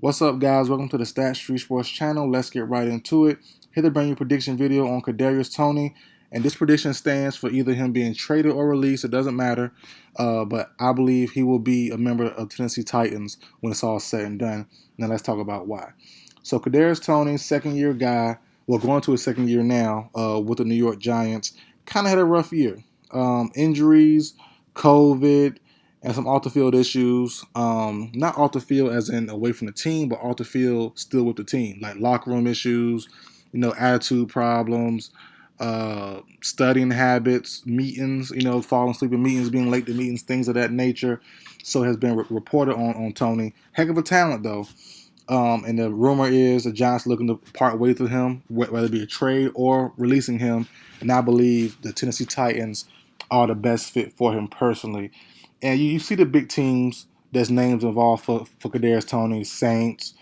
What's up, guys? Welcome to the Stat Street Sports channel. Let's get right into it. Here to bring you a prediction video on Kadarius Toney, and this prediction stands for either him being traded or released. It doesn't matter, but I believe he will be a member of Tennessee Titans when it's all said and done. Now let's talk about why. So Kadarius Toney, second-year guy, well, going to his second year now with the New York Giants, kind of had a rough year. Injuries, COVID, and some off the field issues. Not off the field as in away from the team, but off the field still with the team, like locker room issues, attitude problems, studying habits, meetings, falling asleep in meetings, being late to meetings, things of that nature. So it has been reported on Toney. Heck of a talent though. And the rumor is the Giants looking to part ways with him, whether it be a trade or releasing him. And I believe the Tennessee Titans are the best fit for him personally. And you see the big teams that's names involved for Kadarius Toney, Saints,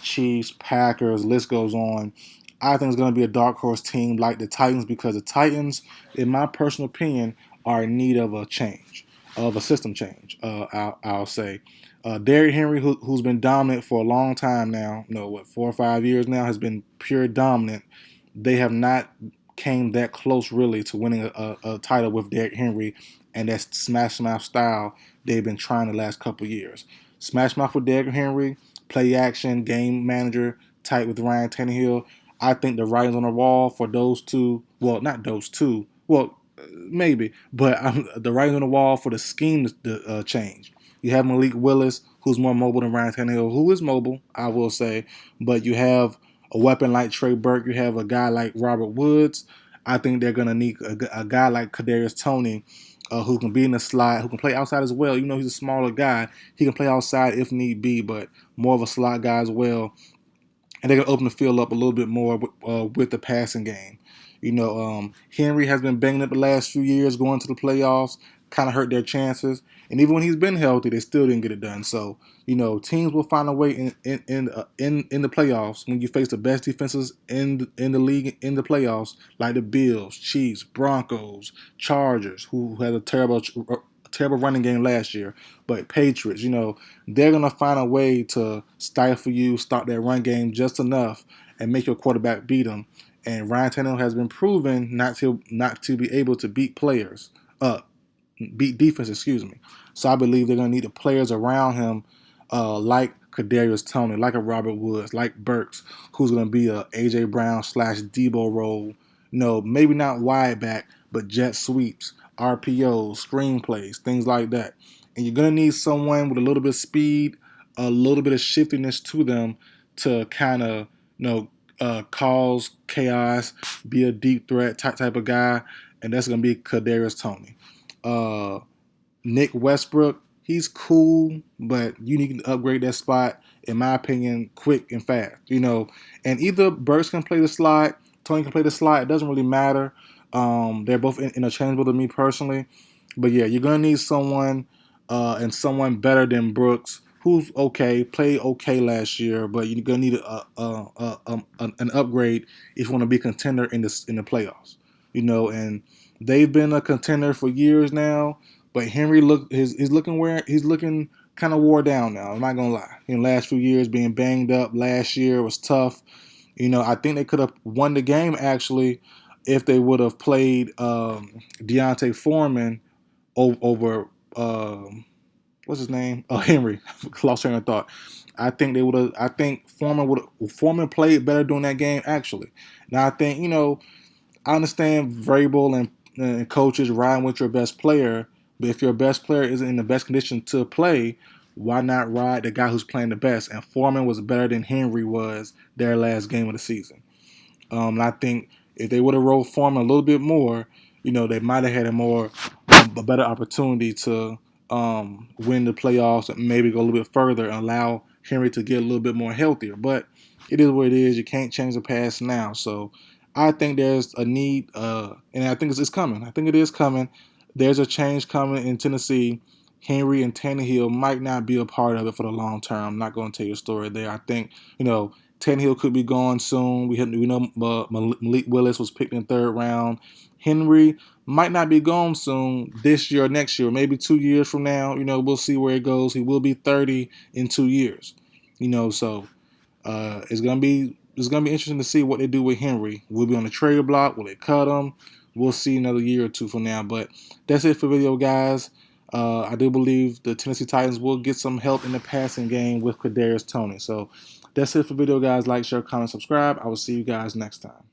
Chiefs, Packers, list goes on. I think it's going to be a dark horse team like the Titans because the Titans, in my personal opinion, are in need of a change, of a system change, I'll say. Derrick Henry, who's been dominant for a long time now, 4 or 5 years now, has been pure dominant. They have not came that close really to winning a title with Derrick Henry and that smash mouth style they've been trying the last couple of years. Smash mouth with Derrick Henry, play action, game manager, tight with Ryan Tannehill. I think the writing's on the wall for those two. Well, not those two. Well, maybe, but the writing's on the wall for the scheme to change. You have Malik Willis, who's more mobile than Ryan Tannehill, who is mobile, I will say, but you have a weapon like Trey Burke. You have a guy like Robert Woods. I think they're going to need a guy like Kadarius Toney who can be in the slot, who can play outside as well. He's a smaller guy. He can play outside if need be, but more of a slot guy as well. And they're going to open the field up a little bit more with the passing game. Henry has been banged up the last few years going to the playoffs, kind of hurt their chances. And even when he's been healthy, they still didn't get it done. So, teams will find a way in the playoffs when you face the best defenses in the league in the playoffs, like the Bills, Chiefs, Broncos, Chargers, who had a terrible running game last year, but Patriots, they're going to find a way to stifle you, stop that run game just enough, and make your quarterback beat them. And Ryan Tannehill has been proven not to be able to beat defense, excuse me. So I believe they're going to need the players around him, like Kadarius Toney, like a Robert Woods, like Burks, who's going to be a AJ Brown / Debo role. Maybe not wide back, but jet sweeps, RPOs, screenplays, things like that. And you're going to need someone with a little bit of speed, a little bit of shiftiness to them to kind of, cause chaos, be a deep threat type of guy, and that's going to be Kadarius Toney. Nick Westbrook, he's cool, but you need to upgrade that spot, in my opinion, quick and fast. And either Burks can play the slot, Toney can play the slot. It doesn't really matter. They're both interchangeable to me personally. But yeah, you're gonna need someone and someone better than Brooks, who's okay, played okay last year, but you're gonna need an upgrade if you want to be a contender in the playoffs. And they've been a contender for years now. But Henry he's looking kind of wore down now. I'm not gonna lie. In the last few years, being banged up last year was tough. I think they could have won the game actually if they would have played Deontay Foreman over what's his name? Henry. Lost train of thought. I think they would have. I think Foreman played better during that game actually. Now I think I understand Vrabel and coaches riding with your best player, but if your best player isn't in the best condition to play, why not ride the guy who's playing the best? And Foreman was better than Henry was their last game of the season. And I think if they would have rolled Foreman a little bit more, they might have had a better opportunity to win the playoffs and maybe go a little bit further and allow Henry to get a little bit more healthier. But it is what it is. You can't change the past now. So I think there's a need, and I think it's coming. I think it is coming. There's a change coming in Tennessee. Henry and Tannehill might not be a part of it for the long term. I'm not going to tell you a story there. I think, Tannehill could be gone soon. We know Malik Willis was picked in the 3rd round. Henry might not be gone soon this year or next year, maybe 2 years from now. We'll see where it goes. He will be 30 in 2 years. So it's gonna be interesting to see what they do with Henry. Will be on the trade block? Will they cut him? We'll see another year or two from now. But that's it for the video, guys. I do believe the Tennessee Titans will get some help in the passing game with Kadarius Toney. So that's it for the video, guys. Like, share, comment, subscribe. I will see you guys next time.